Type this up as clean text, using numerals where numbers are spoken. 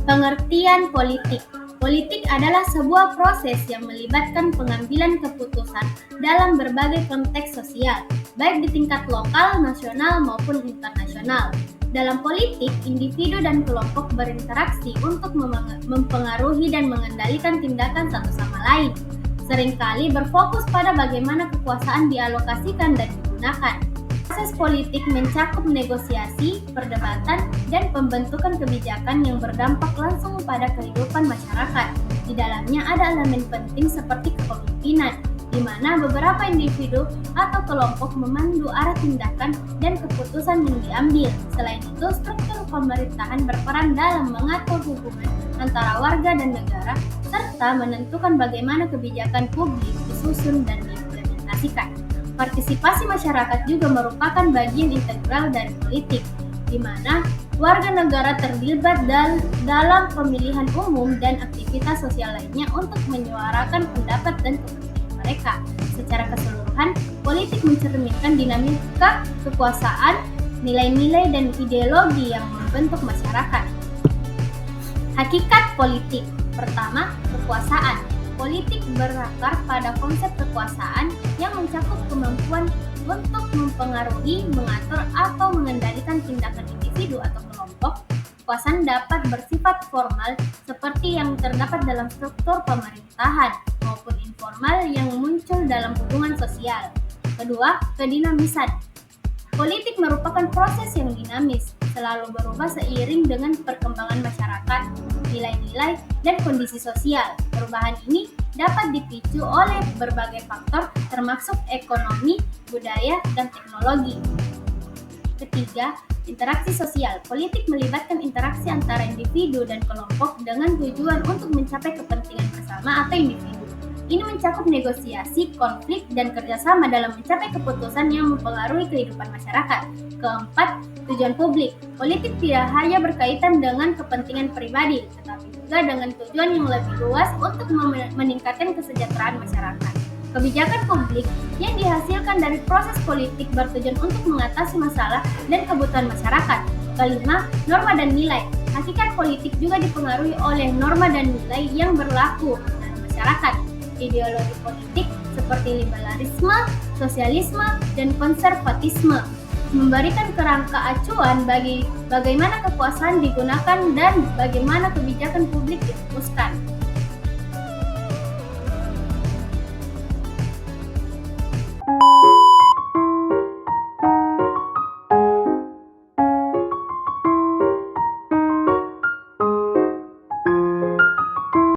Pengertian politik. Politik adalah sebuah proses yang melibatkan pengambilan keputusan dalam berbagai konteks sosial, baik di tingkat lokal, nasional, maupun internasional. Dalam politik, individu dan kelompok berinteraksi untuk mempengaruhi dan mengendalikan tindakan satu sama lain. Seringkali berfokus pada bagaimana kekuasaan dialokasikan dan digunakan. Proses politik mencakup negosiasi, perdebatan, dan pembentukan kebijakan yang berdampak langsung pada kehidupan masyarakat. Di dalamnya ada elemen penting seperti kepemimpinan, di mana beberapa individu atau kelompok memandu arah tindakan dan keputusan yang diambil. Selain itu, struktur pemerintahan berperan dalam mengatur hubungan antara warga dan negara, serta menentukan bagaimana kebijakan publik disusun dan diimplementasikan. Partisipasi masyarakat juga merupakan bagian integral dari politik, di mana warga negara terlibat dalam pemilihan umum dan aktivitas sosial lainnya untuk menyuarakan pendapat dan kepentingan mereka. Secara keseluruhan, politik mencerminkan dinamika kekuasaan, nilai-nilai dan ideologi yang membentuk masyarakat. Hakikat politik. Pertama, kekuasaan. Politik berakar pada konsep kekuasaan yang mencakup kemampuan untuk mempengaruhi, mengatur, atau mengendalikan tindakan individu atau kelompok. Kekuasaan dapat bersifat formal seperti yang terdapat dalam struktur pemerintahan maupun informal yang muncul dalam hubungan sosial. Kedua, kedinamisan. Politik merupakan proses yang dinamis, selalu berubah seiring dengan perkembangan masyarakat, nilai-nilai, dan kondisi sosial. Perubahan ini dapat dipicu oleh berbagai faktor termasuk ekonomi, budaya, dan teknologi. Ketiga, interaksi sosial. Politik melibatkan interaksi antara individu dan kelompok dengan tujuan untuk mencapai kepentingan bersama atau individu. Ini mencakup negosiasi, konflik, dan kerjasama dalam mencapai keputusan yang mempengaruhi kehidupan masyarakat. Keempat, tujuan publik. Politik tidak hanya berkaitan dengan kepentingan pribadi, tetapi juga dengan tujuan yang lebih luas untuk meningkatkan kesejahteraan masyarakat. Kebijakan publik yang dihasilkan dari proses politik bertujuan untuk mengatasi masalah dan kebutuhan masyarakat. Kelima, norma dan nilai. Hakikat politik juga dipengaruhi oleh norma dan nilai yang berlaku dalam masyarakat. Ideologi politik seperti liberalisme, sosialisme, dan konservatisme memberikan kerangka acuan bagi bagaimana kekuasaan digunakan dan bagaimana kebijakan publik dirumuskan.